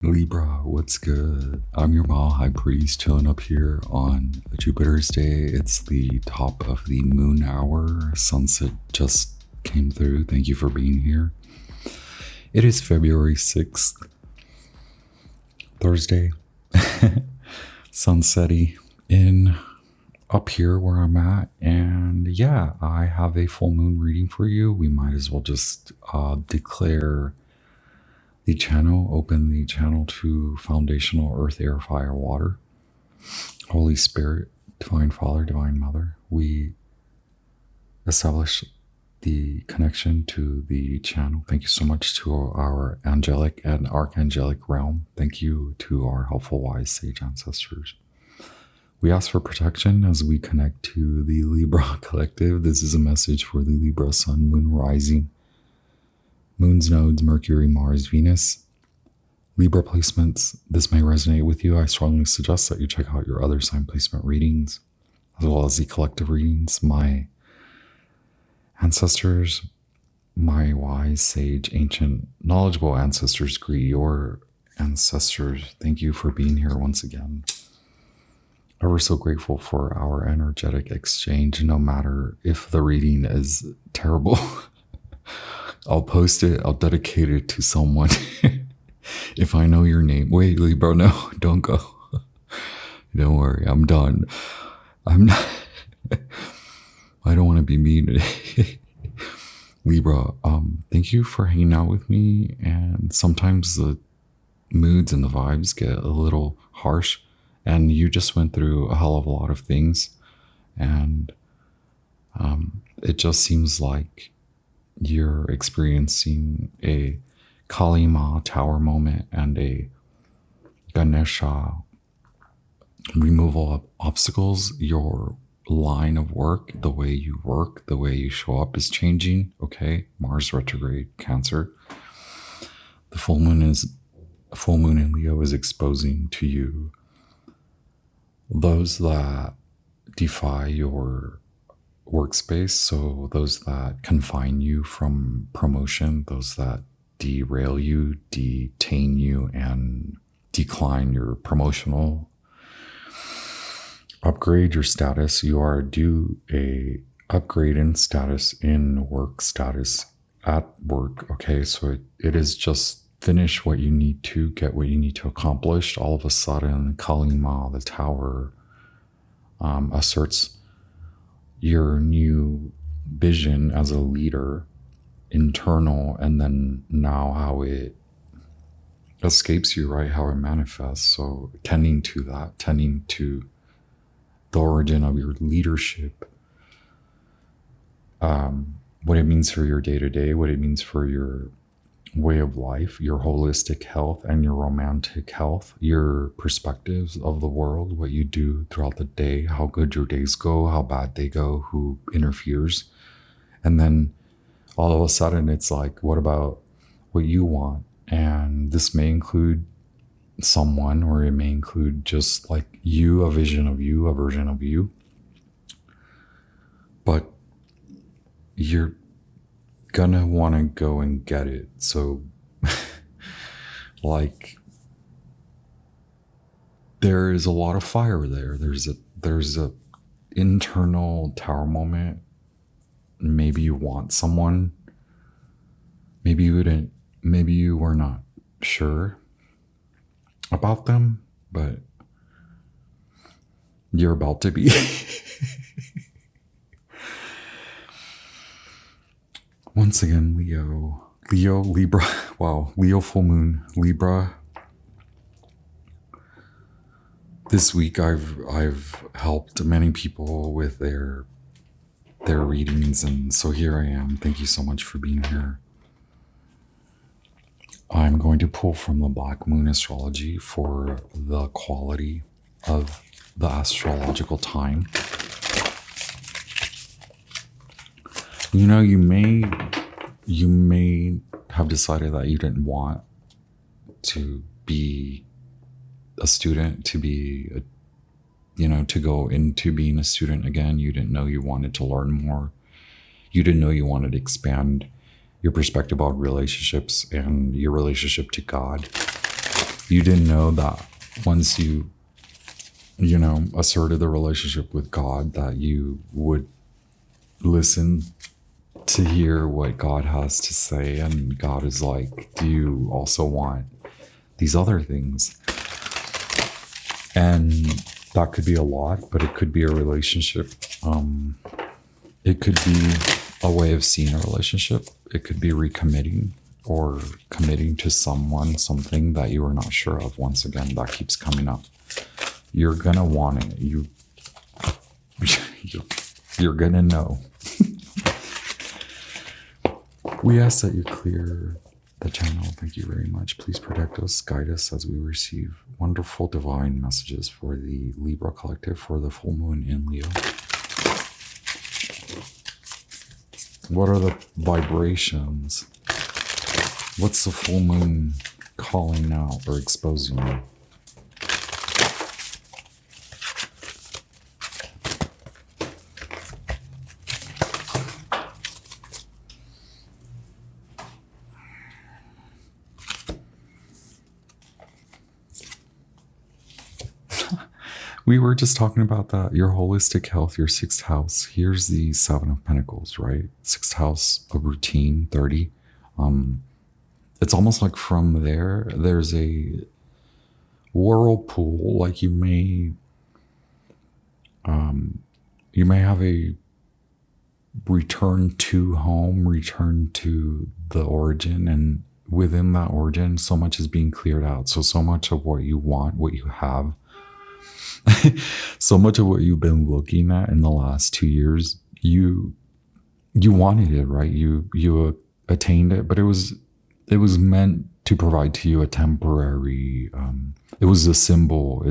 Libra, what's good? I'm your Mall High Priest chilling up here on Jupiter's Day. It's the top of the moon hour. Sunset just came through. Thank you for being here. It is February 6th, Thursday. Sunsetty in up here where I'm at. And yeah, I have a full moon reading for you. We might as well just declare the channel, open the channel to foundational earth, air, fire, water, Holy Spirit, Divine Father, Divine Mother. We establish the connection to the channel. Thank you so much to our angelic and archangelic realm. Thank you to our helpful, wise, sage ancestors. We ask for protection as we connect to the Libra collective. This is a message for the Libra sun, moon, rising, moons, nodes, Mercury, Mars, Venus, Libra placements. This may resonate with you. I strongly suggest that you check out your other sign placement readings, as well as the collective readings. My ancestors, my wise, sage, ancient, knowledgeable ancestors greet your ancestors. Thank you for being here once again. Ever so grateful for our energetic exchange, no matter if the reading is terrible. I'll post it. I'll dedicate it to someone. If I know your name. Wait, Libra, no, don't go. Don't worry, I'm done. I'm not. I don't want to be mean today. Libra, thank you for hanging out with me. And sometimes the moods and the vibes get a little harsh. And you just went through a hell of a lot of things. And it just seems like you're experiencing a Kali Ma tower moment and a Ganesha removal of obstacles. Your line of work, the way you work, the way you show up is changing. Okay, Mars retrograde, Cancer. The full moon in Leo is exposing to you those that defy your workspace, so those that confine you from promotion, those that derail you, detain you, and decline your promotional upgrade, your status. You are due a upgrade in status, in work status at work. Okay, so it is just finish what you need to, get what you need to accomplish. All of a sudden, Kali Ma, the tower, asserts your new vision as a leader, internal, and then now how it escapes you, right? How it manifests. So tending to that, tending to the origin of your leadership, what it means for your day-to-day, what it means for your way of life, your holistic health and your romantic health, your perspectives of the world, what you do throughout the day, how good your days go, how bad they go, who interferes. And then all of a sudden it's like, what about what you want? And this may include someone, or it may include just like you, a vision of you, a version of you. But you're gonna want to go and get it. So like there is a lot of fire there. There's a internal tower moment. Maybe you want someone, maybe you didn't, maybe you were not sure about them, but you're about to be. Once again, Leo, Libra, wow, Leo full moon, Libra. This week I've helped many people with their readings, and so here I am. Thank you so much for being here. I'm going to pull from the Black Moon Astrology for the quality of the astrological time. You know, you may have decided that you didn't want to be a student, to go into being a student again. You didn't know you wanted to learn more. You didn't know you wanted to expand your perspective on relationships and your relationship to God. You didn't know that once you asserted the relationship with God, that you would listen to hear what God has to say. And God is like, do you also want these other things? And that could be a lot, but it could be a relationship. It could be a way of seeing a relationship. It could be recommitting or committing to someone, something that you are not sure of. Once again, that keeps coming up. You're gonna want it. You're gonna know. We ask that you clear the channel. Thank you very much. Please protect us, guide us as we receive wonderful divine messages for the Libra collective for the full moon in Leo. What are the vibrations? What's the full moon calling out or exposing you? We were just talking about that. Your holistic health, your sixth house. Here's the Seven of Pentacles, right? Sixth house of routine, 30. It's almost like from there, there's a whirlpool. Like you may have a return to home, return to the origin, and within that origin, so much is being cleared out. So much of what you want, what you have, so much of what you've been looking at in the last 2 years, you wanted it, right? You attained it, but it was meant to provide to you a temporary. It was a symbol.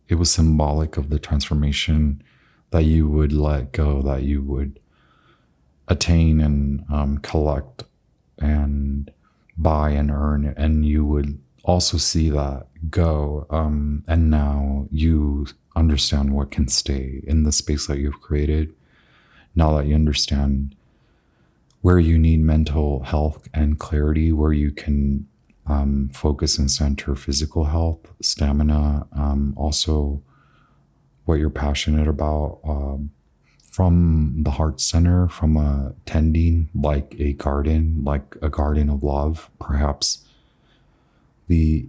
It was symbolic of the transformation that you would let go, that you would attain and collect and buy and earn, and you would also see that go, and now you understand what can stay in the space that you've created. Now that you understand where you need mental health and clarity, where you can focus and center physical health, stamina, also what you're passionate about, from the heart center, from tending like a garden of love. Perhaps the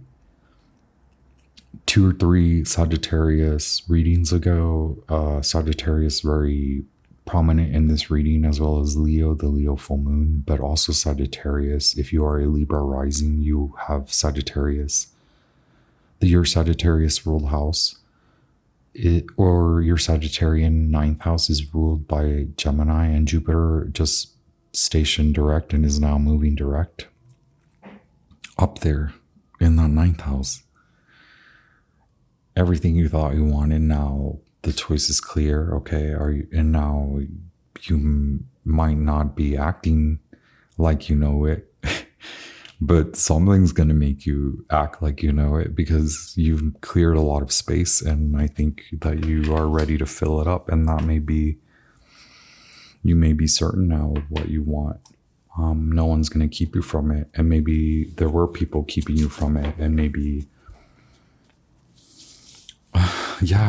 2 or 3 Sagittarius readings ago, Sagittarius very prominent in this reading, as well as Leo, the Leo full moon, but also Sagittarius. If you are a Libra rising, you have Sagittarius. Your Sagittarius ruled house, or your Sagittarian 9th house is ruled by Gemini, and Jupiter just stationed direct and is now moving direct up there in that 9th house. Everything you thought you wanted, now the choice is clear. Okay, and now you might not be acting like you know it, but something's going to make you act like you know it, because you've cleared a lot of space, and I think that you are ready to fill it up. And that you may be certain now of what you want. No one's going to keep you from it, and maybe there were people keeping you from it, and maybe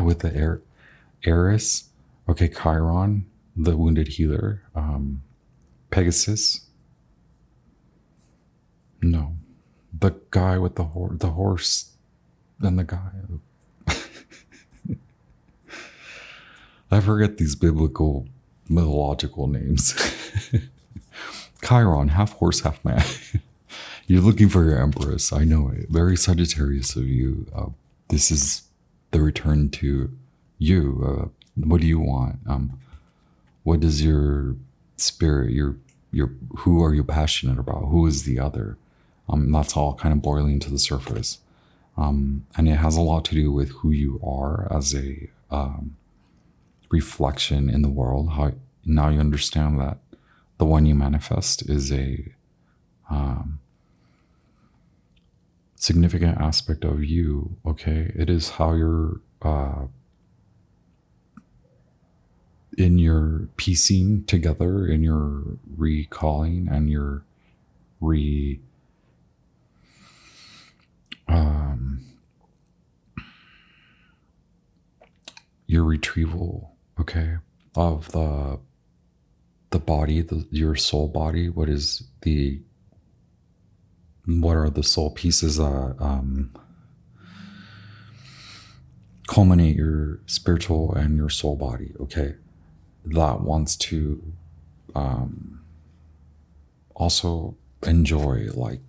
with the Eris, okay, Chiron, the wounded healer, Pegasus, no, the guy with the horse, and the guy. I forget these biblical, mythological names. Chiron, half horse, half man. You're looking for your empress. I know it. Very Sagittarius of you. This is the return to you. What do you want? What does your spirit, who are you passionate about? Who is the other? That's all kind of boiling to the surface. And it has a lot to do with who you are as a reflection in the world. How now you understand that the one you manifest is a significant aspect of you. Okay, it is how you're in your piecing together, in your recalling, and your your retrieval, okay, of the body, your soul body. What are the soul pieces that culminate your spiritual and your soul body, okay, that wants to also enjoy, like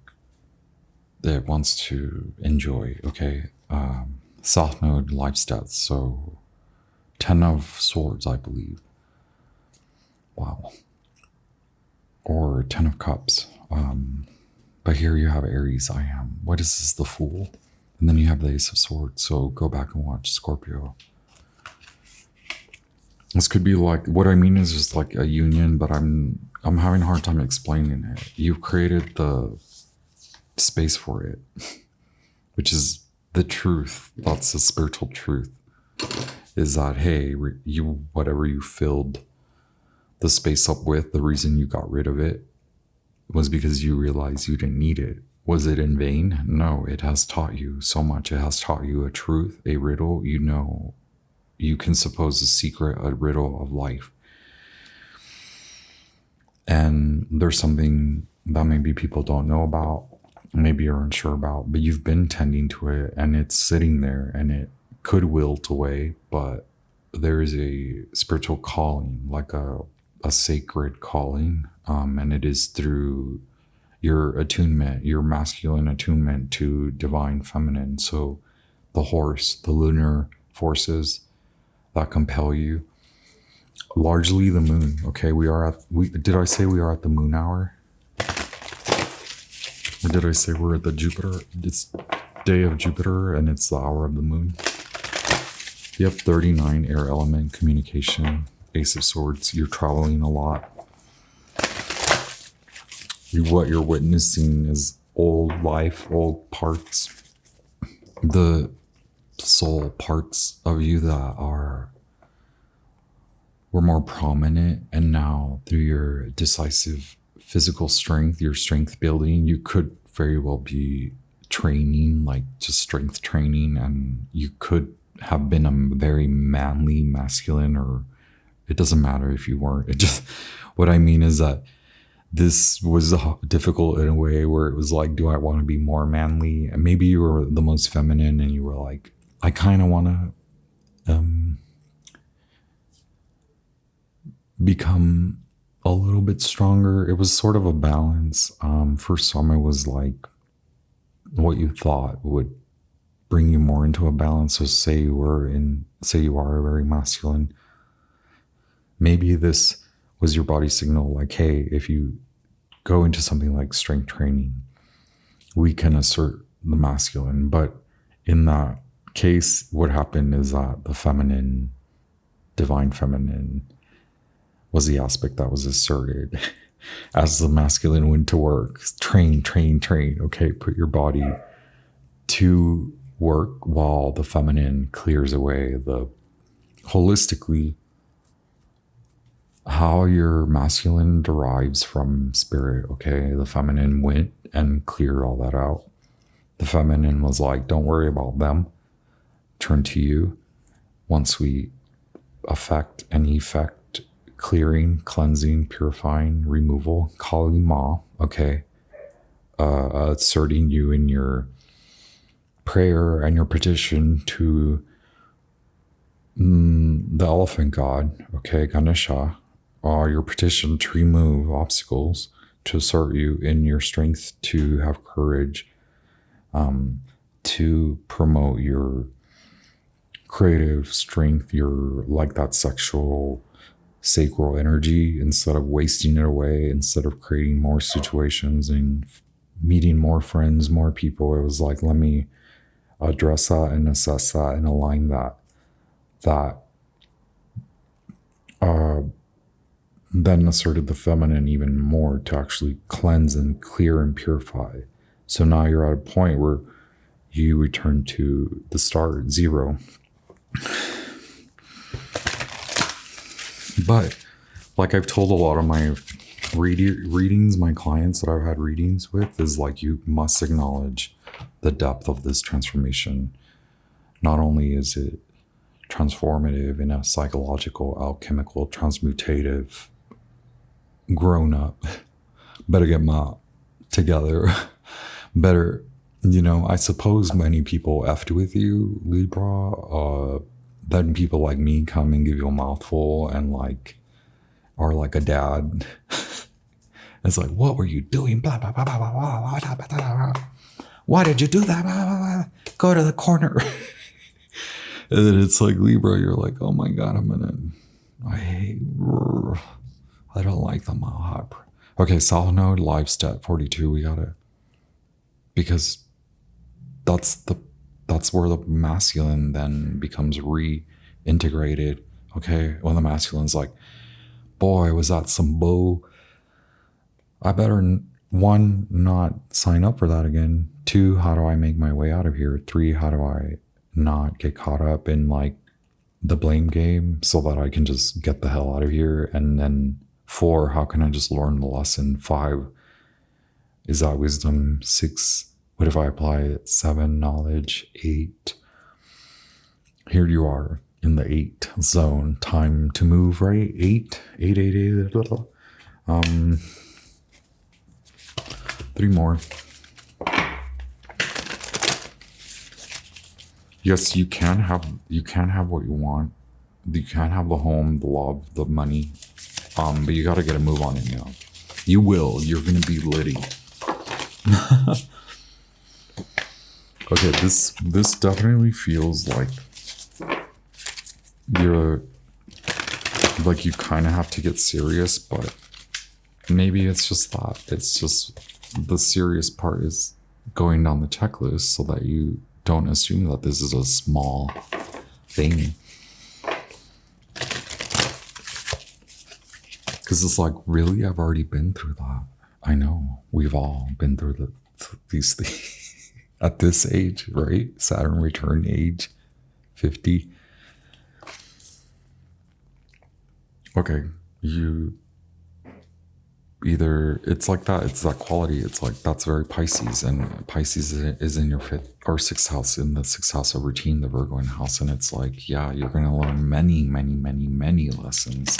it wants to enjoy, okay, South Node life's death. So 10 of Swords, I believe. Wow. Or 10 of Cups. But here you have Aries, I am. What is this, the Fool? And then you have the Ace of Swords. So go back and watch Scorpio. This could be like, what I mean is just like a union, but I'm having a hard time explaining it. You've created the space for it, which is the truth. That's the spiritual truth. Is that, hey, you, whatever you filled the space up with, the reason you got rid of it was because you realized you didn't need it. Was it in vain? No, it has taught you so much. It has taught you a truth, a riddle. You know, you can suppose a secret, a riddle of life. And there's something that maybe people don't know about, maybe you're unsure about, but you've been tending to it and it's sitting there and it could wilt away, but there is a spiritual calling, like a sacred calling, and it is through your attunement, your masculine attunement to divine feminine. So the horse, the lunar forces that compel you, largely the moon. Okay, did I say we are at the moon hour? Or did I say we're at the Jupiter? It's day of Jupiter and it's the hour of the moon. You have 39, air element, communication, Ace of Swords. You're traveling a lot. What you're witnessing is old life, old parts, the soul parts of you that were more prominent, and now through your decisive physical strength, your strength building, you could very well be training, like just strength training, and you could have been a very manly, masculine, or it doesn't matter if you weren't. It just, what I mean is that this was difficult in a way where it was like, do I want to be more manly? And maybe you were the most feminine and you were like, I kind of want to become a little bit stronger. It was sort of a balance. For some, it was like what you thought would bring you more into a balance. So say you are very masculine. Maybe this was your body signal, like, hey, if you go into something like strength training, we can assert the masculine. But in that case, what happened is that the feminine, divine feminine, was the aspect that was asserted as the masculine went to work. Train. Okay, put your body to work while the feminine clears away the holistically. How your masculine derives from spirit, okay? The feminine went and cleared all that out. The feminine was like, don't worry about them. Turn to you. Once we affect and effect clearing, cleansing, purifying, removal, Kali Ma, okay? Asserting you in your prayer and your petition to the elephant god, okay, Ganesha, your petition to remove obstacles, to assert you in your strength, to have courage, to promote your creative strength, your, like that sexual sacral energy, instead of wasting it away, instead of creating more situations and meeting more friends, more people. It was like, let me address that and assess that and align that then asserted the feminine even more to actually cleanse and clear and purify. So now you're at a point where you return to the start, zero. But like I've told a lot of my readings, my clients that I've had readings with, is like, you must acknowledge the depth of this transformation. Not only is it transformative, in a psychological, alchemical, transmutative, grown up. Better get my together. Better, I suppose many people effed with you, Libra. Then people like me come and give you a mouthful and are like a dad. It's like, what were you doing? Blah, blah, blah, blah, blah, blah, blah, blah, blah. Why did you do that? Blah, blah, blah. Go to the corner. And then it's like, Libra, you're like, oh my God, I don't like the mile high. Okay, South Node, live stat 42, we gotta, because that's where the masculine then becomes reintegrated. Okay, when the masculine's like, boy, was that some bull. I better, 1, not sign up for that again. 2, how do I make my way out of here? 3, how do I not get caught up in the blame game so that I can just get the hell out of here? And then 4, how can I just learn the lesson? 5, is that wisdom? 6, what if I apply it? 7, knowledge. 8, here you are in the 8 zone. Time to move, right? 8. 3 more. Yes, you can have what you want. You can have the home, the love, the money. But you gotta get a move on it now. You will. You're gonna be litty. Okay, this definitely feels like you're like you kind of have to get serious, but maybe it's just that. It's just the serious part is going down the checklist so that you don't assume that this is a small thing. Because it's like, really? I've already been through that. I know. We've all been through these things at this age, right? Saturn return age 50. Okay, you either, it's like that, it's that quality, it's like, that's very Pisces, and Pisces is in your 5th or 6th house, in the 6th house of routine, the Virgo house, and it's like, yeah, you're going to learn many, many, many, many lessons.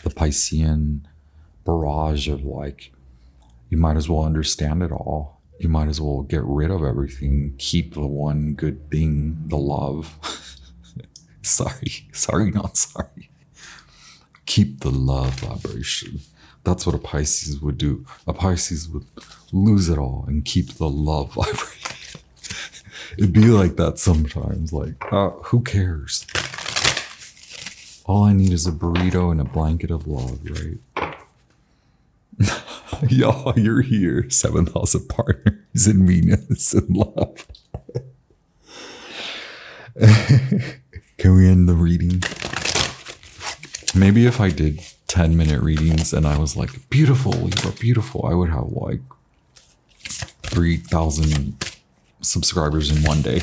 The Piscean barrage of you might as well understand it all. You might as well get rid of everything, keep the one good thing, the love. Sorry, not sorry. Keep the love vibration. That's what a Pisces would do. A Pisces would lose it all and keep the love vibration. It'd be like that sometimes. Who cares? All I need is a burrito and a blanket of love, right? Y'all, you're here. 7th house of partners in Venus and love. Can we end the reading? Maybe if I did 10-minute readings and I was like, beautiful, Libra, beautiful, I would have 3,000 subscribers in one day.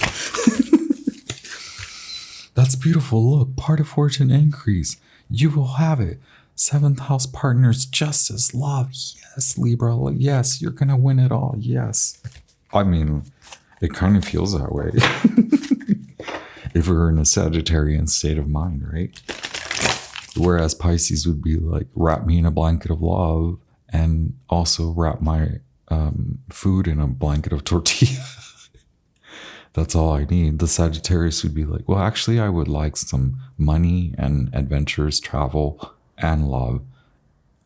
That's beautiful. Look, part of fortune increase. You will have it. 7th house partners, justice, love. Yes, Libra. Yes, you're going to win it all. Yes. I mean, it kind of feels that way. If we're in a Sagittarian state of mind, right? Whereas Pisces would be like, wrap me in a blanket of love and also wrap my food in a blanket of tortilla. That's all I need. The Sagittarius would be like, well, actually, I would like some money and adventures, travel, and love.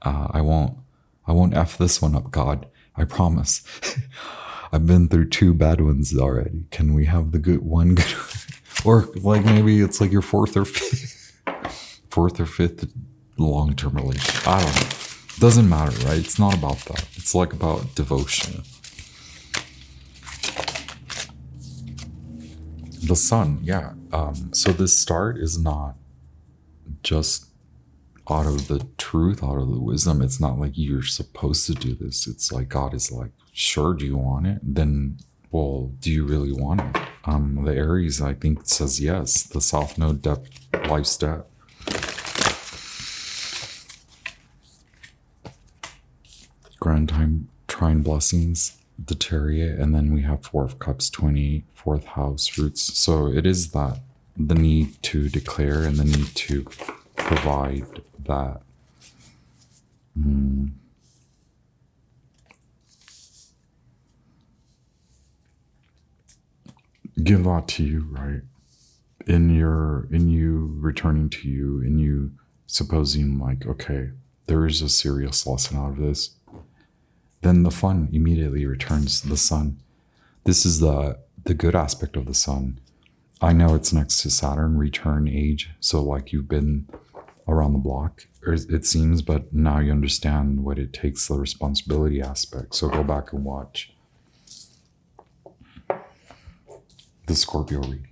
I won't F this one up, God. I promise. I've been through 2 bad ones already. Can we have the good one? Or maybe it's like your 4th or 5th long-term relationship. I don't know. Doesn't matter, right? It's not about that. It's about devotion. The sun, yeah. So this start is not just out of the truth, out of the wisdom. It's not like you're supposed to do this. It's like God is like, sure, do you want it? Then, well, do you really want it? The Aries, I think, says yes. The South Node depth life step. Grand trine blessings, the Chariot, and then we have 4 of Cups, 20, 4th house roots. So it is that the need to declare and the need to provide that. Give that to you, right? In you returning to you, in you supposing like, okay, there is a serious lesson out of this. Then the fun immediately returns. The sun. This is the good aspect of the sun. I know it's next to Saturn, return age. So like you've been around the block, or it seems, but now you understand what it takes, the responsibility aspect. So go back and watch the Scorpio reading.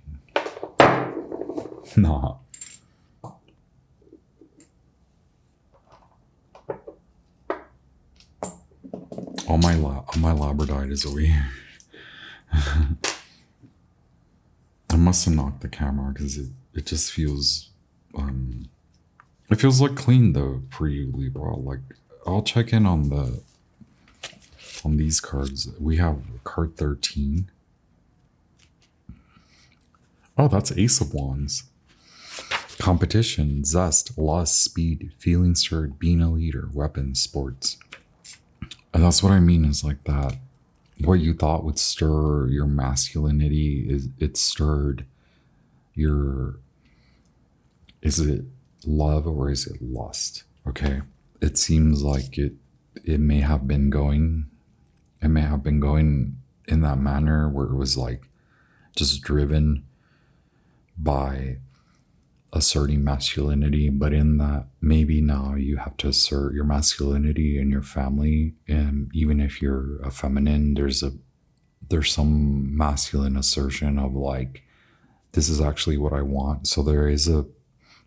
Nah. All my labradorite is over here. I must have knocked the camera because it just feels it feels like clean though for you, Libra. Like I'll check in on these cards. We have card 13. Oh, that's Ace of Wands. Competition, zest, lust, speed, feeling stirred, being a leader, weapons, sports. And that's what I mean is like that. What you thought would stir your masculinity, it stirred your, is it love or is it lust? Okay. It seems like it may have been going in that manner where it was like just driven by asserting masculinity, but in that maybe now you have to assert your masculinity in your family, and even if you're a feminine, there's some masculine assertion of like, this is actually what I want. So there is a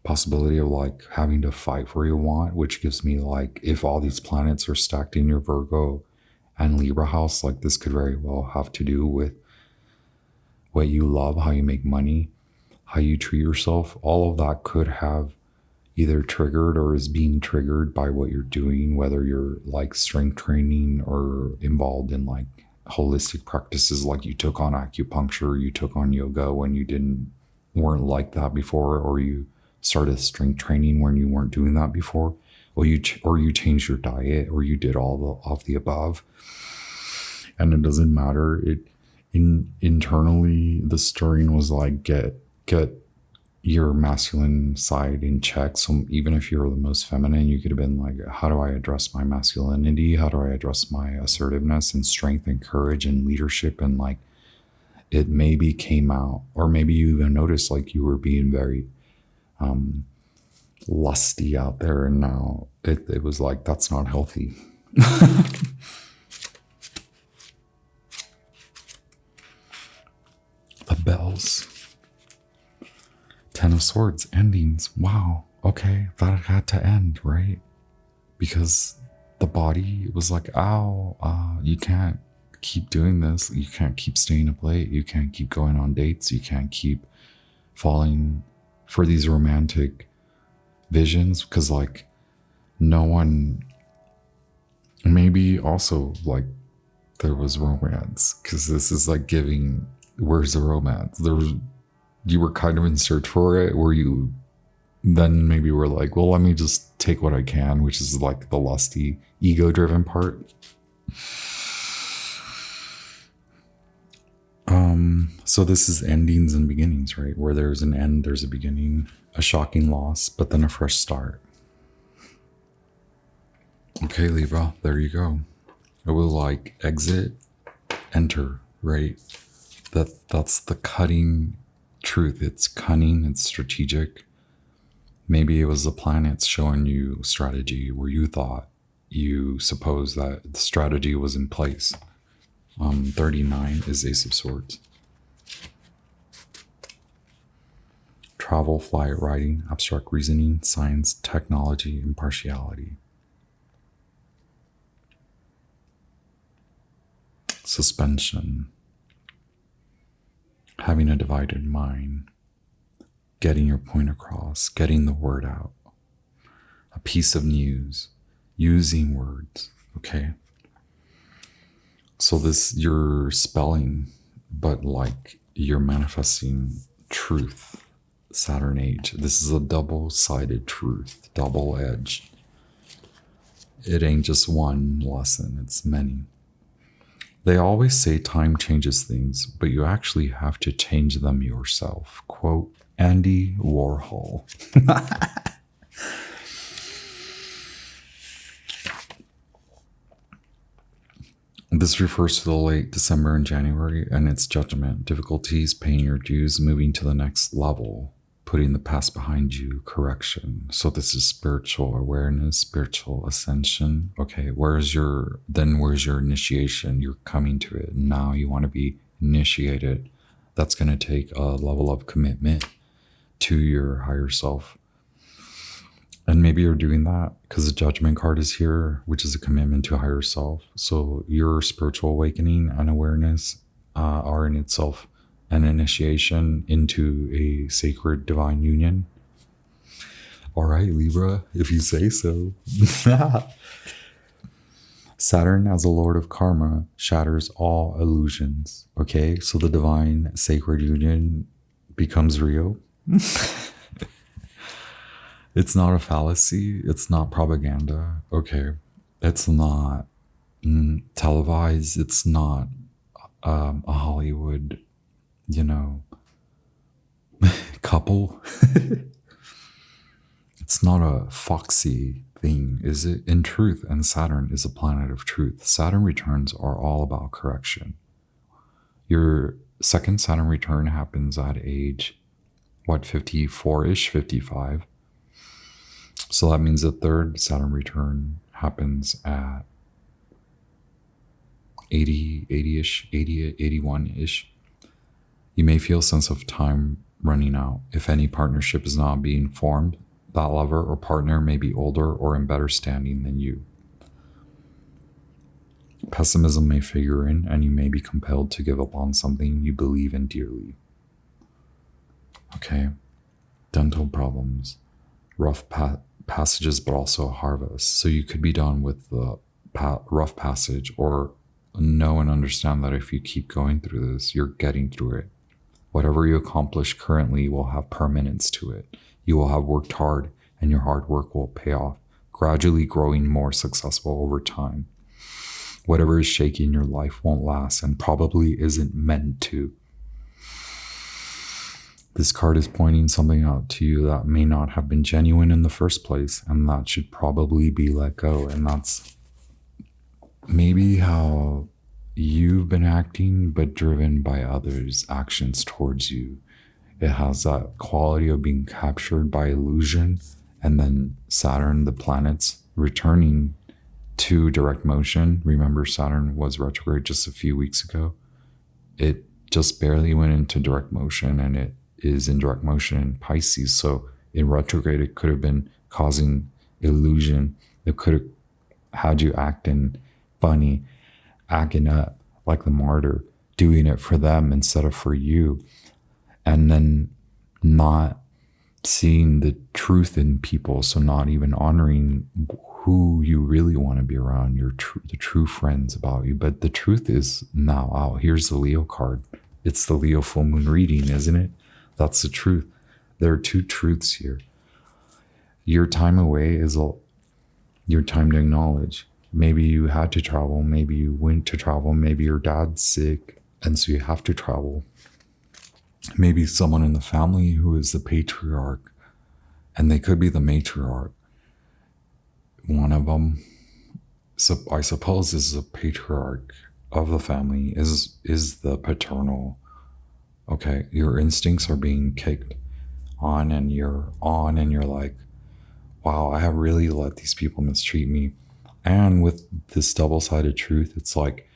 possibility of like having to fight for your want, which gives me like, if all these planets are stacked in your Virgo and Libra house, like this could very well have to do with what you love, how you make money, how you treat yourself. All of that could have either triggered or is being triggered by what you're doing, whether you're like strength training or involved in like holistic practices, like you took on acupuncture, you took on yoga when you weren't like that before, or you started strength training when you weren't doing that before, or you changed your diet, or you did all of the above. And it doesn't matter. Internally, the stirring was like, get your masculine side in check. So even if you're the most feminine, you could have been like, how do I address my masculinity? How do I address my assertiveness and strength and courage and leadership? And like, it maybe came out, or maybe you even noticed like you were being very lusty out there, and now it was like, that's not healthy. The bells. 10 of Swords, endings. Wow. Okay. That had to end, right? Because the body was like, ow, you can't keep doing this. You can't keep staying up late. You can't keep going on dates. You can't keep falling for these romantic visions, because like no one, maybe also like there was romance, because this is like giving, where's the romance? You were kind of in search for it, where you then maybe were like, well, let me just take what I can, which is like the lusty, ego-driven part. So this is endings and beginnings, right? Where there's an end, there's a beginning, a shocking loss, but then a fresh start. Okay, Libra, there you go. It was like exit, enter, right? That's the cutting truth. It's cunning, it's strategic. Maybe it was the planets showing you strategy where you thought, you suppose that the strategy was in place. 39 is Ace of Swords. Travel, flight, writing, abstract reasoning, science, technology, impartiality. Suspension. Having a divided mind. Getting your point across, getting the word out. A piece of news. Using words, okay? So this, you're spelling, but like you're manifesting truth Saturn age. This is a double-sided truth, double-edged. It ain't just one lesson, it's many. They always say time changes things, but you actually have to change them yourself. Quote, Andy Warhol. This refers to the late December and January and its judgment, difficulties, paying your dues, moving to the next level, putting the past behind you, correction. So this is spiritual awareness, spiritual ascension. Okay, where's your initiation? You're coming to it. Now you want to be initiated. That's going to take a level of commitment to your higher self. And maybe you're doing that because the judgment card is here, which is a commitment to higher self. So your spiritual awakening and awareness are in itself an initiation into a sacred divine union. All right, Libra, if you say so. Saturn, as the Lord of Karma, shatters all illusions. Okay, so the divine sacred union becomes real. It's not a fallacy. It's not propaganda. Okay. It's not televised. It's not a Hollywood, couple. It's not a foxy thing, is it? In truth, and Saturn is a planet of truth. Saturn returns are all about correction. Your second Saturn return happens at age, 54-ish, 55. So that means the third Saturn return happens at 80-ish, 80, 81-ish. You may feel a sense of time running out. If any partnership is not being formed, that lover or partner may be older or in better standing than you. Pessimism may figure in, and you may be compelled to give up on something you believe in dearly. Okay. Dental problems. Rough passages, but also a harvest. So you could be done with the rough passage, or know and understand that if you keep going through this, you're getting through it. Whatever you accomplish currently will have permanence to it. You will have worked hard, and your hard work will pay off, gradually growing more successful over time. Whatever is shaky in your life won't last, and probably isn't meant to. This card is pointing something out to you that may not have been genuine in the first place, and that should probably be let go. And that's maybe how you've been acting, but driven by others' actions towards you. It has that quality of being captured by illusion, and then Saturn, the planets, returning to direct motion. Remember, Saturn was retrograde just a few weeks ago. It just barely went into direct motion, and it is in direct motion in Pisces. So in retrograde, it could have been causing illusion. It could have had you acting funny, acting up like the martyr, doing it for them instead of for you, and then not seeing the truth in people. So not even honoring who you really want to be around, the true friends about you. But the truth is now out. Here's the Leo card. It's the Leo full moon reading, isn't it? That's the truth. There are two truths here. Your time away is your time to acknowledge. Maybe you had to travel. Maybe you went to travel. Maybe your dad's sick, and so you have to travel. Maybe someone in the family who is the patriarch, and they could be the matriarch. One of them, so I suppose, is the patriarch of the family, is the paternal. Okay, your instincts are being kicked on, and you're like, wow, I have really let these people mistreat me. And with this double-sided truth, it's like,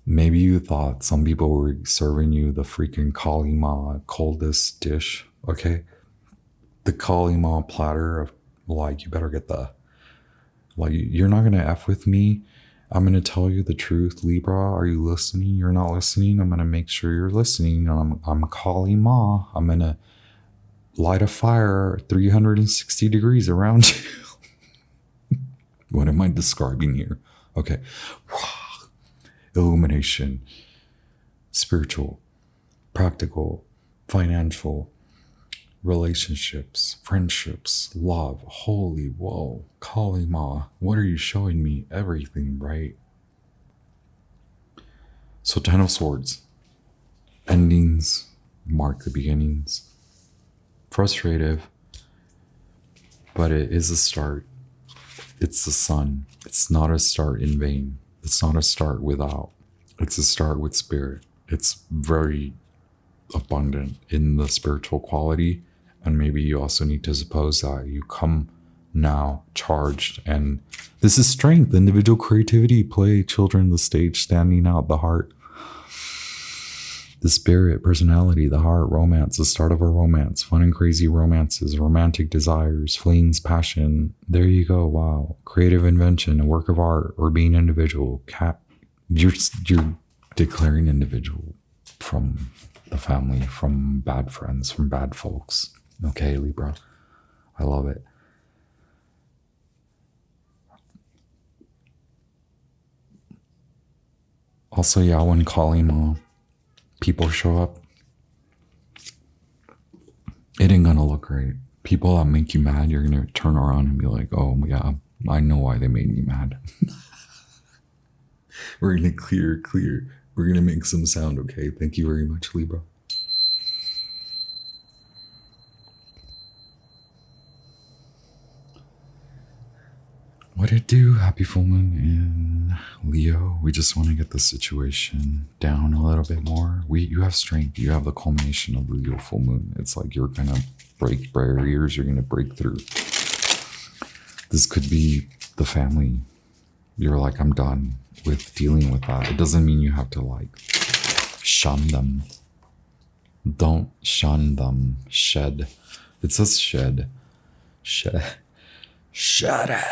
maybe you thought some people were serving you the freaking Kali Ma coldest dish, okay? The Kali Ma platter of, like, you better get you're not going to F with me. I'm going to tell you the truth. Libra, are you listening? You're not listening. I'm going to make sure you're listening. I'm Kali Ma. I'm going to light a fire 360 degrees around you. What am I describing here? Okay. Illumination, spiritual, practical, financial, relationships, friendships, love. Holy whoa, Kali Ma, what are you showing me? Everything, right? So 10 of Swords. Endings mark the beginnings. Frustrative, but it is a start. It's the sun. It's not a start in vain. It's not a start without. It's a start with spirit. It's very abundant in the spiritual quality. And maybe you also need to suppose that you come now charged. And this is strength, individual creativity, play, children, the stage, standing out, the heart. The spirit, personality, the heart, romance, the start of a romance, fun and crazy romances, romantic desires, flings, passion. There you go. Wow. Creative invention, a work of art, or being individual. You're declaring individual from the family, from bad friends, from bad folks. Okay, Libra. I love it. Also, yeah, when calling people show up, it ain't gonna look great. People that make you mad, you're gonna turn around and be like, oh yeah, I know why they made me mad. We're gonna clear. We're gonna make some sound, okay? Thank you very much, Libra. What it do? Happy full moon in Leo. We just want to get the situation down a little bit more. You have strength. You have the culmination of the Leo full moon. It's like you're gonna break barriers. You're gonna break through. This could be the family. You're like, I'm done with dealing with that. It doesn't mean you have to like shun them. Don't shun them. Shed. It says shed. Shed. Shut up.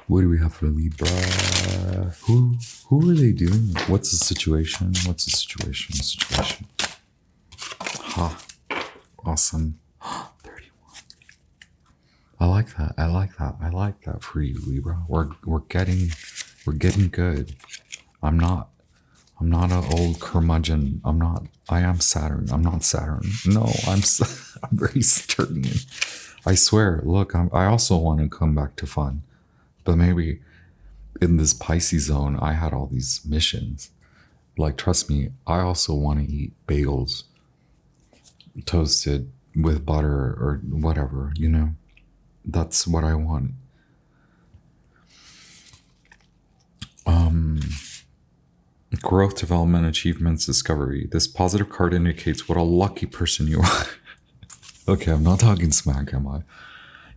What do we have for Libra? Who are they dealing with? What's the situation? Situation. Ha. Awesome. 31. I like that for you, Libra. We're getting good. I'm not an old curmudgeon. I am Saturn. I'm not Saturn. No, I'm very Saturnian. I swear, look, I also want to come back to fun. But maybe in this Pisces zone, I had all these missions. Like, trust me, I also want to eat bagels toasted with butter or whatever, you know? That's what I want. Growth, development, achievements, discovery. This positive card indicates what a lucky person you are. Okay, I'm not talking smack, am I?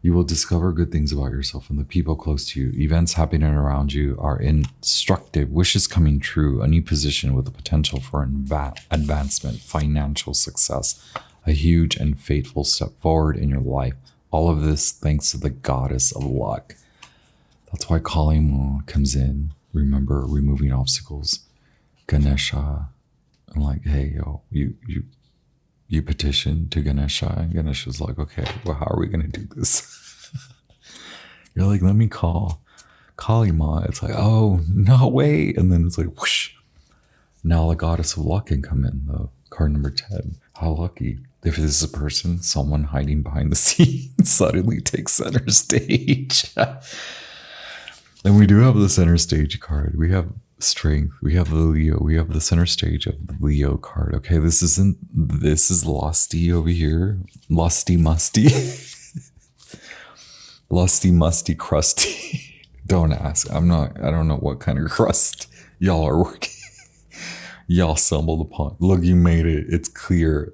You will discover good things about yourself and the people close to you. Events happening around you are instructive, wishes coming true, a new position with the potential for advancement, financial success, a huge and fateful step forward in your life. All of this thanks to the goddess of luck. That's why Kali Ma comes in. Remember, removing obstacles. Ganesha, I'm like, hey, yo, you petition to Ganesha, and Ganesha's like, okay, well, how are we going to do this? You're like, let me call Kali Ma. It's like, oh, no, wait. And then it's like, whoosh. Now the goddess of luck can come in, though. Card number 10. How lucky. If this is a person, someone hiding behind the scenes suddenly takes center stage. And we do have the center stage card. We have strength. We have the Leo. We have the center stage of the Leo card. Okay, this is Losty over here. Lusty musty. Lusty musty crusty. Don't ask. I don't know what kind of crust y'all are working. Y'all stumbled upon. Look, you made it. It's clear.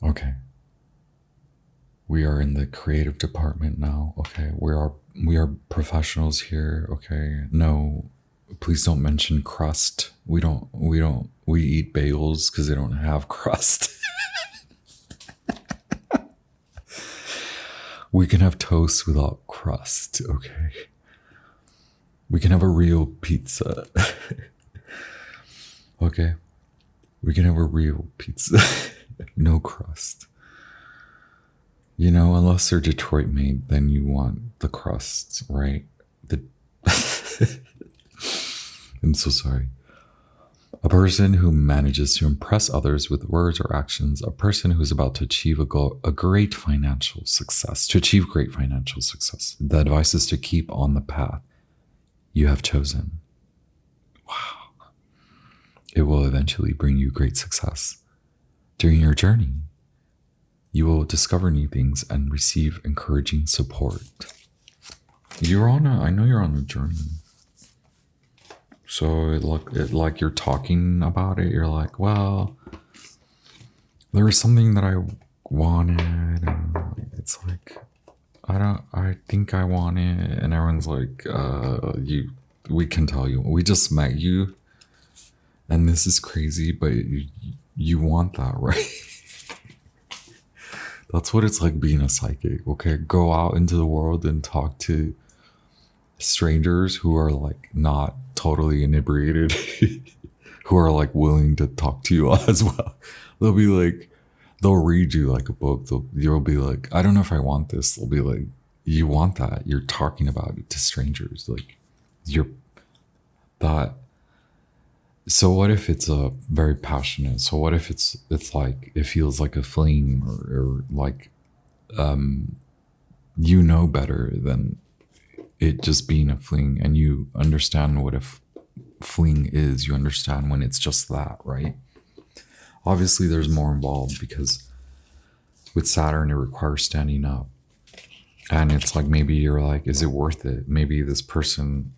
Okay. We are in the creative department now. Okay. We are professionals here. Okay. No, please don't mention crust. We eat bagels because they don't have crust. We can have toast without crust. Okay. We can have a real pizza. Okay. We can have a real pizza. No crust. You know, unless they're Detroit made, then you want the crusts, right? The I'm so sorry. A person who manages to impress others with words or actions, a person who's about to achieve a great financial success, to achieve great financial success. The advice is to keep on the path you have chosen. Wow. It will eventually bring you great success. During your journey, you will discover new things and receive encouraging support. I know you're on a journey. So like you're talking about it, you're like, well, there was something that I wanted, and it's like, I think I want it, and everyone's like, we can tell you, we just met you, and this is crazy, but you want that, right? That's what it's like being a psychic, okay? Go out into the world and talk to strangers who are like not totally inebriated, who are like willing to talk to you as well. They'll be like, they'll read you like a book. You'll be like, I don't know if I want this. They'll be like, you want that. You're talking about it to strangers. Like you're that. So what if it's a very passionate? So what if it's like, it feels like a fling or like, you know better than it just being a fling, and you understand what a fling is. You understand when it's just that, right? Obviously there's more involved, because with Saturn it requires standing up, and it's like, maybe you're like, is it worth it? Maybe this person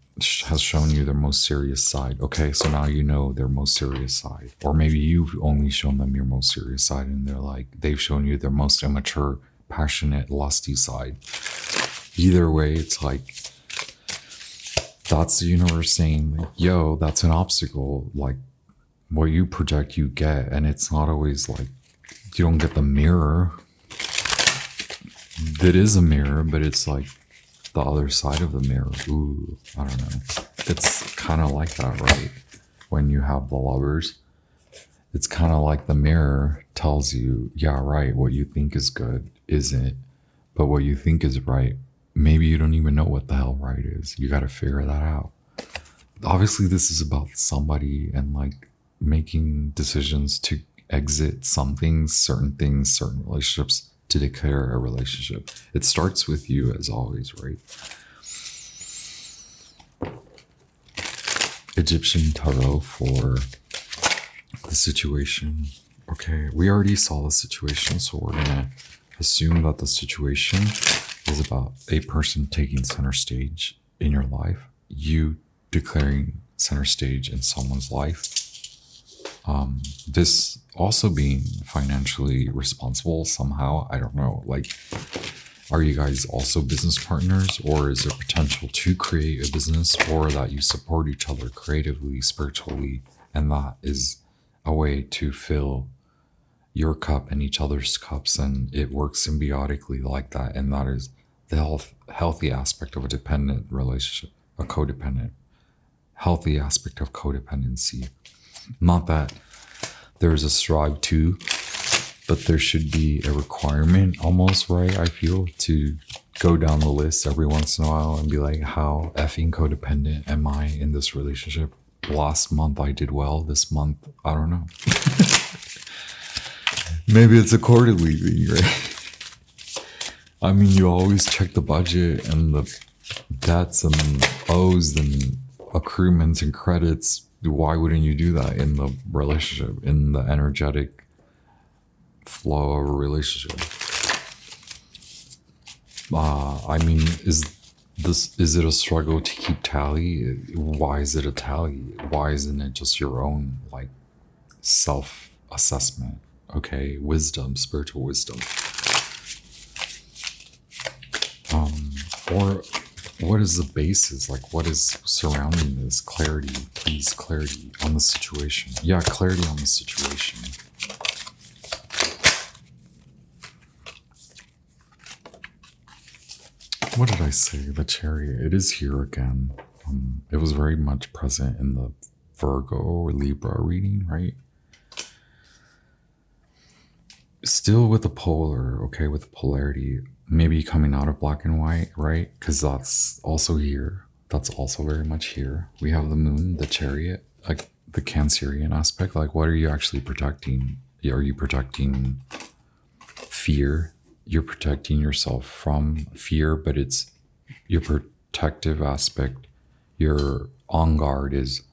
has shown you their most serious side. Okay, so now you know their most serious side. Or maybe you've only shown them your most serious side, and they've shown you their most immature, passionate, lusty side. Either way, it's like, that's the universe saying, like, yo, that's an obstacle. Like, what you project, you get. And it's not always like, you don't get the mirror. That is a mirror, but it's like the other side of the mirror. Ooh, I don't know. It's kind of like that, right? When you have the lovers, it's kind of like the mirror tells you, yeah, right, what you think is good isn't, but what you think is right, maybe you don't even know what the hell right is. You got to figure that out. Obviously, this is about somebody and like making decisions to exit some things, certain relationships, to declare a relationship. It starts with you, as always, right? Egyptian Taro for the situation. Okay, we already saw the situation, so we're gonna assume that the situation is about a person taking center stage in your life, you declaring center stage in someone's life. This also being financially responsible somehow. I don't know, like, are you guys also business partners, or is there potential to create a business, or that you support each other creatively, spiritually, and that is a way to fill your cup and each other's cups, and it works symbiotically like that, and that is the healthy aspect of a dependent relationship, a codependent, healthy aspect of codependency. Not that there's a strive to, but there should be a requirement almost, right? I feel, to go down the list every once in a while and be like, how effing codependent am I in this relationship? Last month I did well. This month, I don't know. Maybe it's a quarterly thing, right? I mean, you always check the budget and the debts and owes and accruements and credits. Why wouldn't you do that in the relationship, in the energetic flow of a relationship? I mean, is it a struggle to keep tally? Why is it a tally? Why isn't it just your own like self-assessment? Okay, wisdom, spiritual wisdom. Or what is the basis? Like, what is surrounding this? Clarity, please, clarity on the situation. Yeah, clarity on the situation. What did I say? The Chariot. It is here again. It was very much present in the Virgo or Libra reading, right? Still with the polar, okay, with the polarity, maybe coming out of black and white, right? Because that's also here. That's also very much here. We have the moon, the chariot, like the Cancerian aspect. Like, what are you actually protecting? Are you protecting fear? You're protecting yourself from fear, but it's your protective aspect. Your on guard is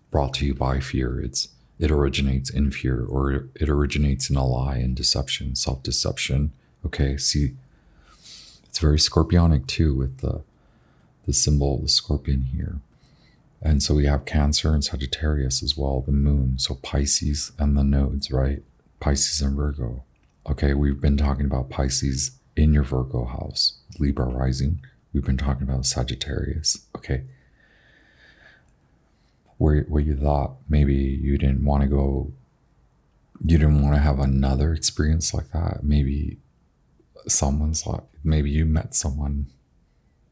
brought to you by fear. It originates in fear, or it originates in a lie and deception, self-deception. Okay, see, it's very scorpionic too, with the symbol of the scorpion here. And so we have Cancer and Sagittarius as well, the moon. So Pisces and the nodes, right? Pisces and Virgo. Okay, we've been talking about Pisces in your Virgo house, Libra rising. We've been talking about Sagittarius. Okay. Where you thought maybe you didn't want to go, you didn't want to have another experience like that. Maybe someone's like, maybe you met someone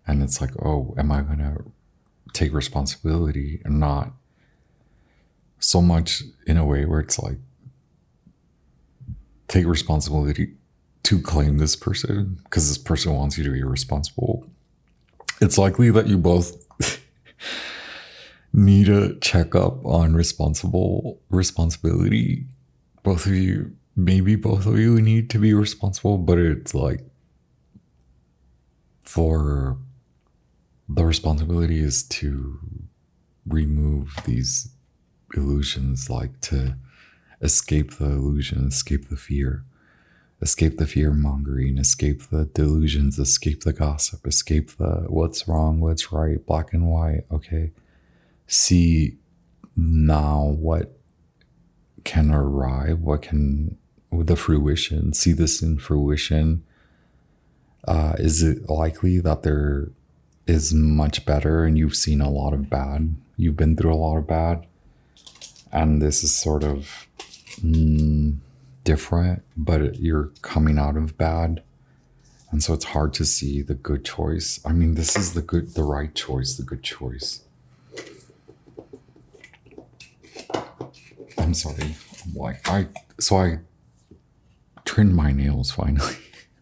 and it's like, oh, am I going to take responsibility, and not so much in a way where it's like, take responsibility to claim this person because this person wants you to be responsible. It's likely that you both need a checkup on responsibility. Both of you, maybe both of you need to be responsible, but it's like, for the responsibility is to remove these illusions, like to escape the illusion, escape the fear mongering, escape the delusions, escape the gossip, escape the what's wrong, what's right, black and white. Okay. See now what can arrive, what can, with the fruition, see this in fruition. Is it likely that there is much better and you've seen a lot of bad? You've been through a lot of bad, and this is sort of different, but you're coming out of bad. And so it's hard to see the good choice. I mean, this is the right choice, the good choice. I'm sorry. I trimmed my nails finally,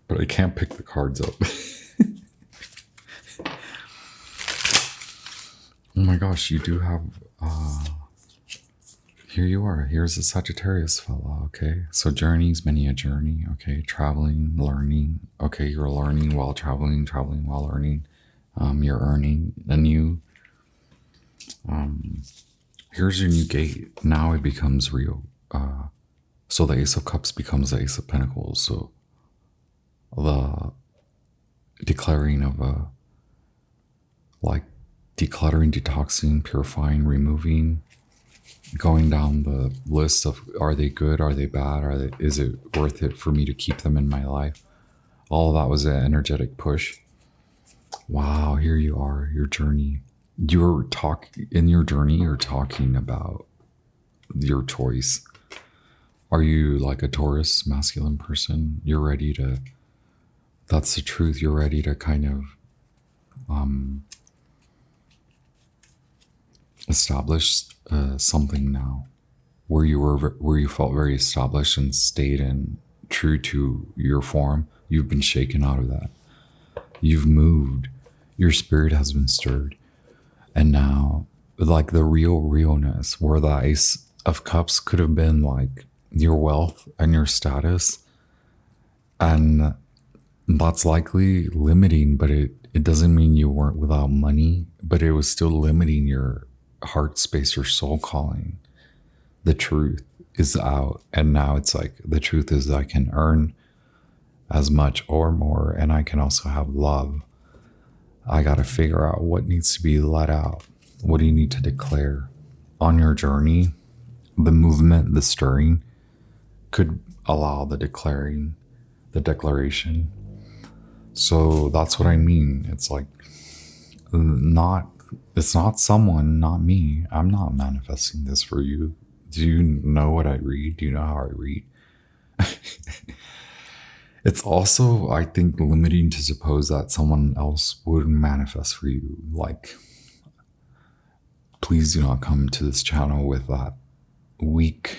but I can't pick the cards up. Oh my gosh, you do have, here you are. Here's a Sagittarius fella, okay? So journeys, many a journey, okay? Traveling, learning, okay? You're learning while traveling while learning. You're earning a new, here's your new gate. Now it becomes real. So the Ace of Cups becomes the Ace of Pentacles. So the declaring of decluttering, detoxing, purifying, removing, going down the list of, are they good? Are they bad? Is it worth it for me to keep them in my life? All of that was an energetic push. Wow, here you are, your journey. In your journey, you're talking about your choice. Are you like a Taurus masculine person? You're ready to, that's the truth. You're ready to kind of establish something now, where you felt very established and stayed in true to your form. You've been shaken out of that. You've moved. Your spirit has been stirred. And now, like the realness, where the Ace of Cups could have been like your wealth and your status. And that's likely limiting, but it doesn't mean you weren't without money, but it was still limiting your heart space, your soul calling. The truth is out. And now it's like, the truth is I can earn as much or more, and I can also have love. I got to figure out what needs to be let out. What do you need to declare on your journey? The movement, the stirring could allow the declaration. So that's what I mean. It's like, it's not someone, not me. I'm not manifesting this for you. Do you know what I read? Do you know how I read? It's also, I think, limiting to suppose that someone else would manifest for you. Like, please do not come to this channel with that weak.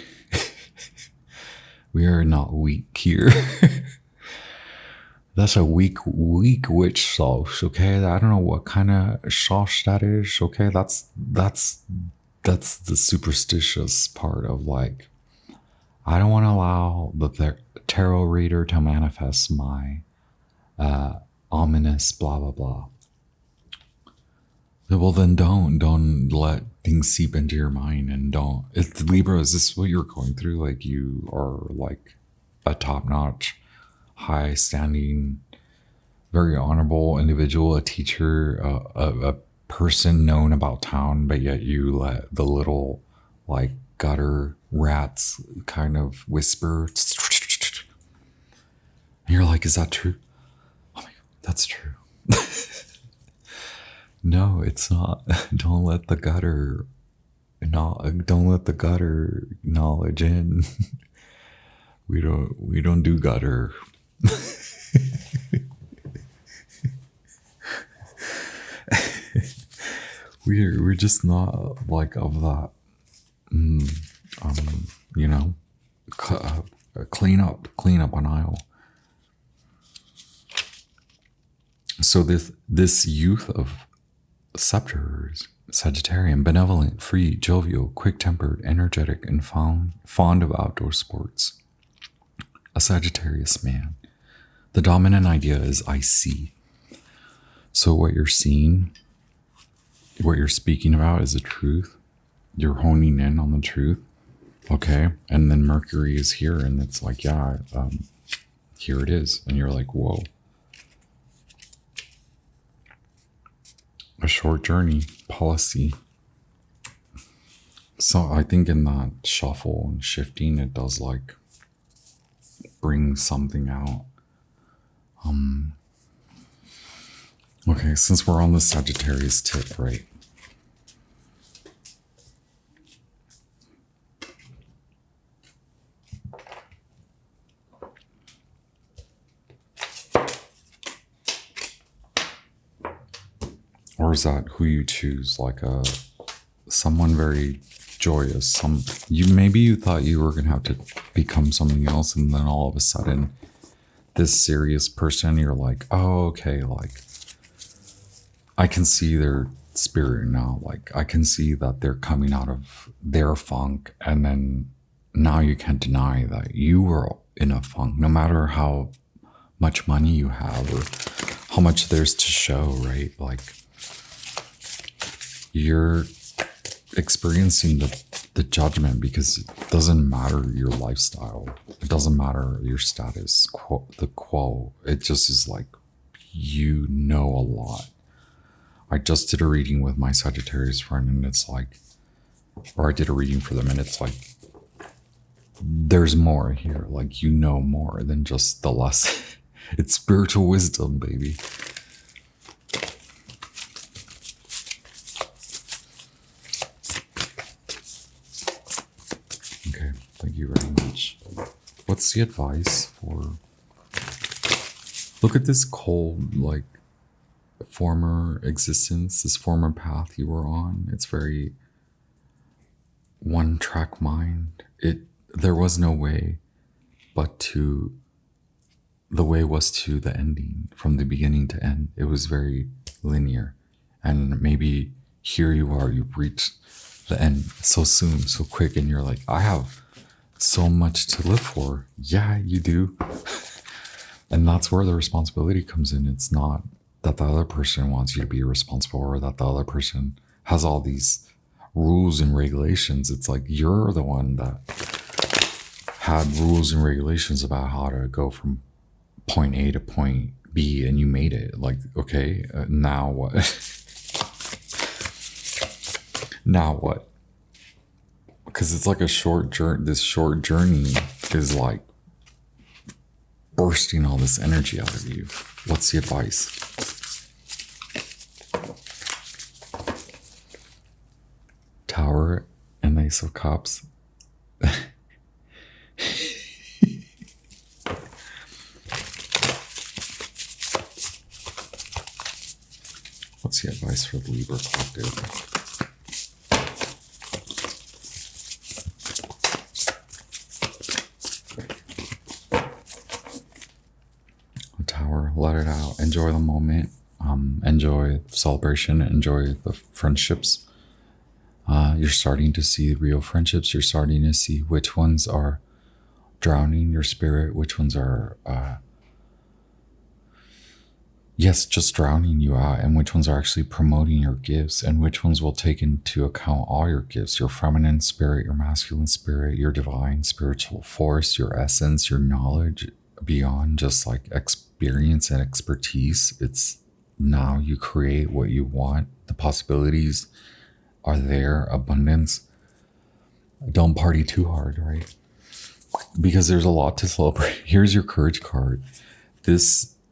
We are not weak here. That's a weak witch sauce, okay? I don't know what kind of sauce that is, okay? That's the superstitious part of like, I don't want to allow the tarot reader to manifest my ominous blah blah blah. Well, then don't let things seep into your mind, and don't. It's Libra. Is this what you're going through? Like you are like a top-notch, high-standing, very honorable individual, a teacher, a person known about town, but yet you let the little like gutter rats kind of whisper, and you're like, is that true? Oh my God, that's true. No, it's not. Don't let the gutter knowledge in. We don't do gutter. We're just not like of that. You know, clean up an aisle. So this youth of Scepters, Sagittarian, benevolent, free, jovial, quick-tempered, energetic, and fond of outdoor sports. A Sagittarius man. The dominant idea is I see. So what you're seeing, what you're speaking about is the truth. You're honing in on the truth. Okay. And then Mercury is here and it's like, yeah, here it is. And you're like, whoa. A short journey policy. So I think in that shuffle and shifting, it does like bring something out. Okay, since we're on the Sagittarius tip, right? Or is that who you choose? Like someone very joyous. Maybe you thought you were gonna have to become something else, and then all of a sudden, this serious person, you're like, oh, okay, like I can see their spirit now. Like I can see that they're coming out of their funk, and then now you can't deny that you were in a funk, no matter how much money you have or how much there's to show, right? Like you're experiencing the judgment because it doesn't matter your lifestyle. It doesn't matter your status quo. It just is like, you know a lot. I just did a reading with my Sagittarius friend and it's like, or I did a reading for them and it's like, there's more here. Like, you know more than just the lesson. It's spiritual wisdom, baby. Okay, thank you very much. What's the advice for... Look at this cold, like, former existence, this former path you were on. It's very one-track mind. There was no way but to... The way was to the ending, from the beginning to end. It was very linear. And maybe here you are, you've reached the end so soon, so quick, and you're like, I have so much to live for. Yeah, you do. And that's where the responsibility comes in. It's not that the other person wants you to be responsible or that the other person has all these rules and regulations. It's like you're the one that had rules and regulations about how to go from point A to point B and you made it. Like, okay, now what? Now what? Because it's like a short journey. This short journey is like bursting all this energy out of you. What's the advice? Tower and Ace of Cups. What's the advice for the Libra collective? The Tower enjoy the moment, enjoy celebration, enjoy the friendships. You're starting to see real friendships. You're starting to see which ones are drowning your spirit, which ones are, yes, just drowning you out, and which ones are actually promoting your gifts, and which ones will take into account all your gifts, your feminine spirit, your masculine spirit, your divine spiritual force, your essence, your knowledge beyond just like experience and expertise. It's now you create what you want. The possibilities are there, abundance. Don't party too hard, right? Because there's a lot to celebrate. Here's your courage card.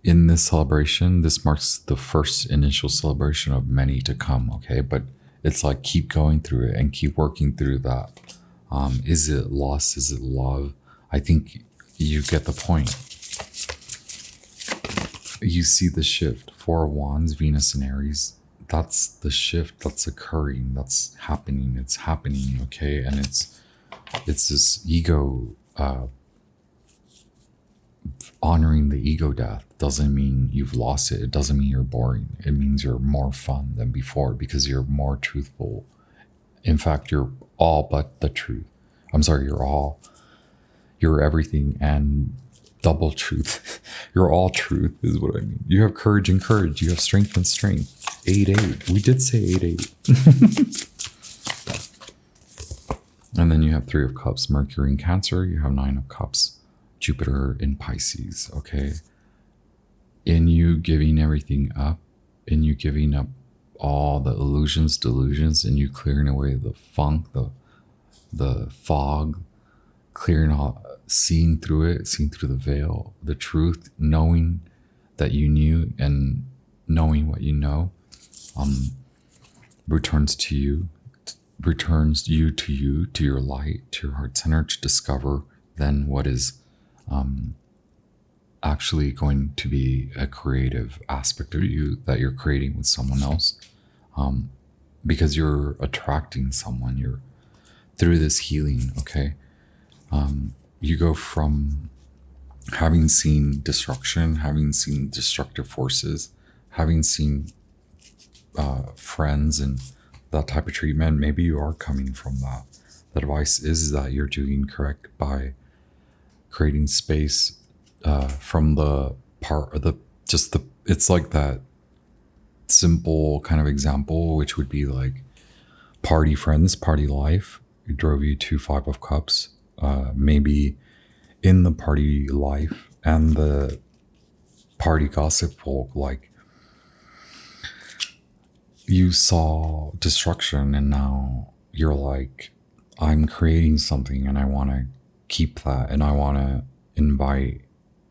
In this celebration, this marks the first initial celebration of many to come, okay? But it's like keep going through it and keep working through that. Is it loss? Is it love? I think you get the point. You see the shift. Four of Wands, Venus and Aries. That's the shift that's occurring. That's happening. It's happening, okay? And it's this ego, honoring the ego death doesn't mean you've lost it. It doesn't mean you're boring. It means you're more fun than before because you're more truthful. In fact, you're all but the truth. I'm sorry, you're everything and double truth. You're all truth is what I mean. You have courage and courage. You have strength and strength. 8-8. We did say 8-8. And then you have 3 of Cups, Mercury in Cancer. You have 9 of Cups, Jupiter in Pisces, okay? In you giving everything up, in you giving up all the illusions, delusions, and you clearing away the funk, the fog, clearing all, seeing through it, seeing through the veil, the truth, knowing that you knew and knowing what you know, returns you to your light, to your heart center, to discover then what is actually going to be a creative aspect of you that you're creating with someone else, because you're attracting someone. You're through this healing, okay? You go from having seen destruction, having seen destructive forces, having seen friends and that type of treatment. Maybe you are coming from that. The advice is that you're doing correct by creating space from the part of it's like that simple kind of example, which would be like party friends, party life. It drove you to 5 of Cups. Maybe in the party life and the party gossip folk, like you saw destruction and now you're like, I'm creating something and I want to keep that, and I want to invite,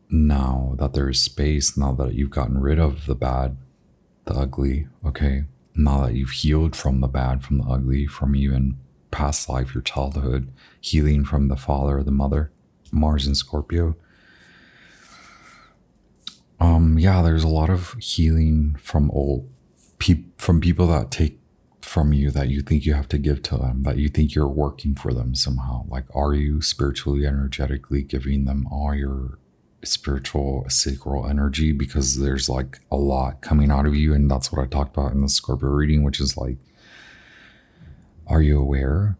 now that there's space, now that you've gotten rid of the bad, the ugly, okay, now that you've healed from the bad, from the ugly, from even past life, your childhood, healing from the father or the mother, Mars in Scorpio. Yeah, there's a lot of healing from from people that take from you, that you think you have to give to them, that you think you're working for them somehow. Like, are you spiritually, energetically giving them all your spiritual sacral energy? Because there's like a lot coming out of you, and that's what I talked about in the Scorpio reading, which is like, are you aware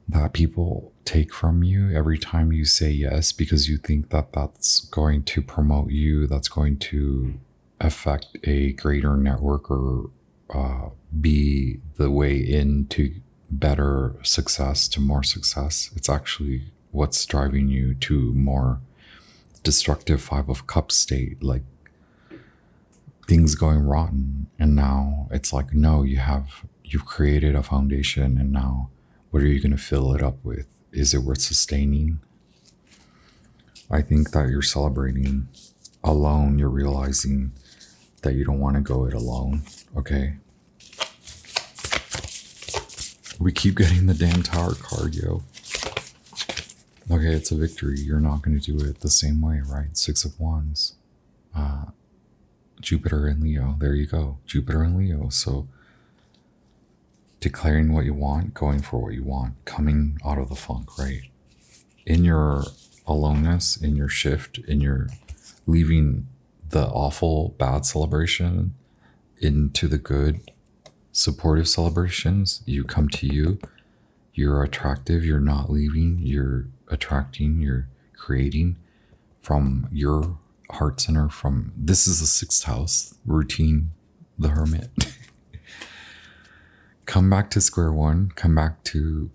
that people take from you every time you say yes, because you think that that's going to promote you, that's going to affect a greater network, or be the way into better success, to more success. It's actually what's driving you to more destructive 5 of Cups state, like things going rotten. And now it's like, no, you've created a foundation, and now what are you going to fill it up with? Is it worth sustaining? I think that you're celebrating alone. You're realizing that you don't want to go it alone, okay? We keep getting the damn Tower card, yo. Okay, it's a victory. You're not going to do it the same way, right? 6 of Wands. Jupiter and Leo. There you go. Jupiter and Leo. So declaring what you want, going for what you want, coming out of the funk, right? In your aloneness, in your shift, in your leaving the awful, bad celebration into the good, supportive celebrations. You come to you. You're attractive. You're not leaving. You're attracting. You're creating from your heart center. From this is the sixth house, routine, the hermit. Come back to square one. Come back to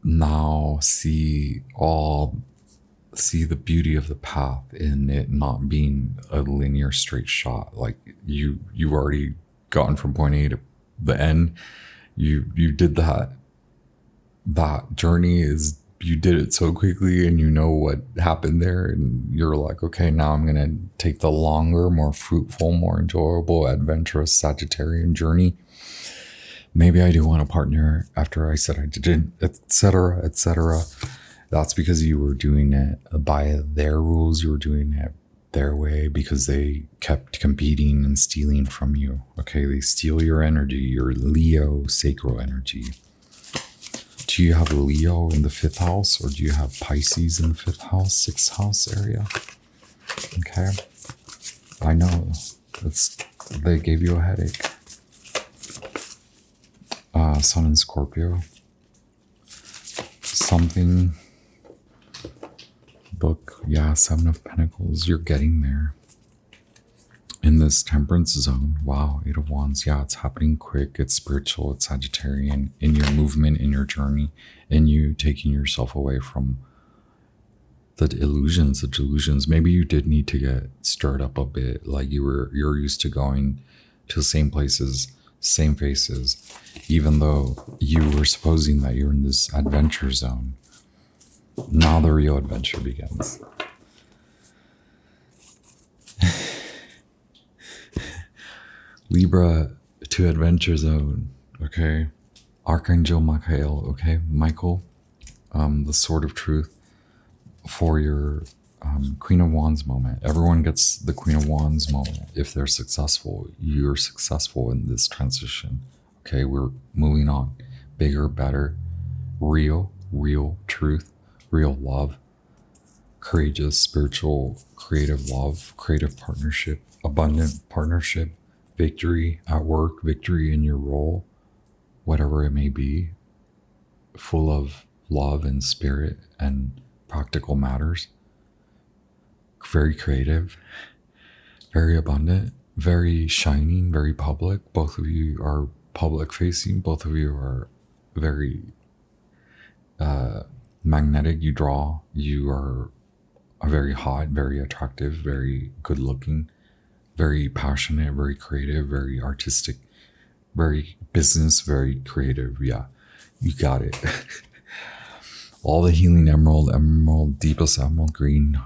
now see the beauty of the path in it not being a linear straight shot. Like you've already gotten from point A to the end. You did that journey is, you did it so quickly, and you know what happened there, and you're like, okay, now I'm gonna take the longer, more fruitful, more enjoyable, adventurous Sagittarian journey. Maybe I do want a partner after I said I didn't, etc., etc. That's because you were doing it by their rules. You were doing it their way because they kept competing and stealing from you. Okay, they steal your energy, your Leo sacral energy. Do you have Leo in the 5th house, or do you have Pisces in the 5th house, 6th house area? Okay, I know they gave you a headache. Sun in Scorpio. Something. Book, yeah, 7 of Pentacles. You're getting there. In this temperance zone. Wow, 8 of Wands. Yeah, it's happening quick. It's spiritual. It's Sagittarian. In your movement, in your journey, in you taking yourself away from the illusions, the delusions. Maybe you did need to get stirred up a bit. Like you're used to going to the same places, same faces, even though you were supposing that you're in this adventure zone. Now the real adventure begins. Libra to adventure zone, okay? Archangel Michael, okay? Michael, the sword of truth for your Queen of Wands moment. Everyone gets the Queen of Wands moment. If they're successful, you're successful in this transition. Okay, we're moving on. Bigger, better, real truth, real love, courageous, spiritual, creative love, creative partnership, abundant partnership, victory at work, victory in your role, whatever it may be, full of love and spirit and practical matters. Very creative, very abundant, very shining, very public. Both of you are public facing. Both of you are very magnetic. You draw. You are very hot, very attractive, very good looking, very passionate, very creative, very artistic, very business, very creative. Yeah, you got it. All the healing emerald, deepest emerald green,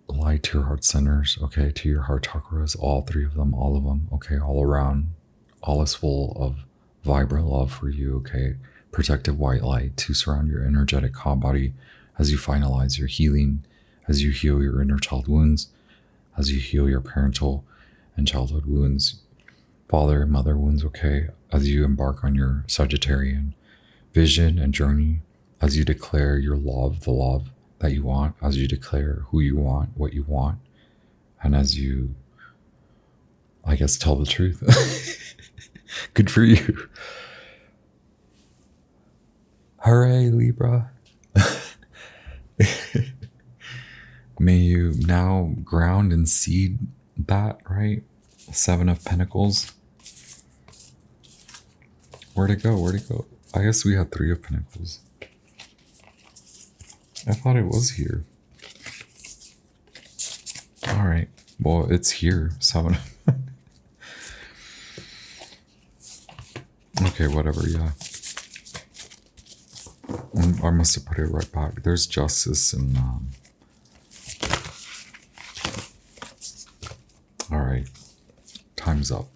light to your heart centers, okay, to your heart chakras, all 3 of them, all of them, okay, all around. All is full of vibrant love for you, okay? Protective white light to surround your energetic body as you finalize your healing, as you heal your inner child wounds, as you heal your parental and childhood wounds, father and mother wounds, okay? As you embark on your Sagittarian vision and journey, as you declare your love, the love that you want, as you declare who you want, what you want, and as you, I guess, tell the truth. Good for you. Hooray, Libra. May you now ground and seed that, right? 7 of Pentacles. Where'd it go? I guess we had 3 of Pentacles. I thought it was here. All right. Well, it's here. 7. Okay, whatever. Yeah. I must have put it right back. There's justice and all right. Time's up.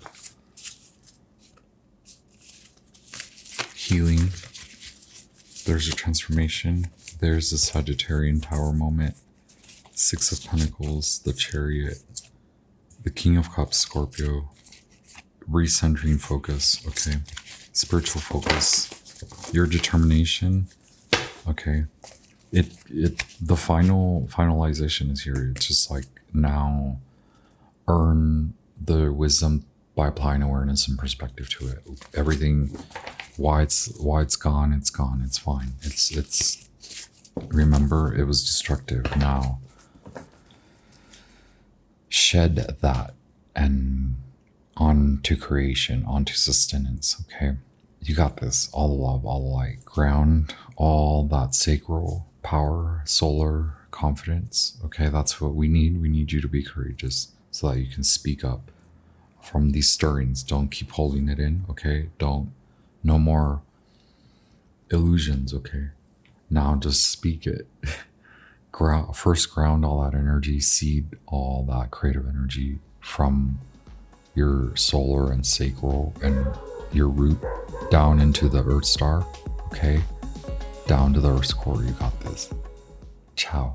Healing. There's a transformation. There's the Sagittarian Tower moment. 6 of Pentacles, the Chariot, the King of Cups, Scorpio. Recentering focus, okay? Spiritual focus. Your determination, okay? The finalization is here. It's just like now earn the wisdom by applying awareness and perspective to it. Everything, why it's gone, it's gone, it's fine. It's remember, it was destructive. Now shed that and on to creation, on to sustenance. Okay, you got this. All the love, all the light. Ground all that sacral power, solar confidence. Okay, that's what we need. We need you to be courageous so that you can speak up from these stirrings. Don't keep holding it in. Okay, no more illusions. Okay, now just speak it. Ground all that energy, seed all that creative energy from your solar and sacral and your root down into the earth star. Okay, down to the earth's core. You got this. Ciao.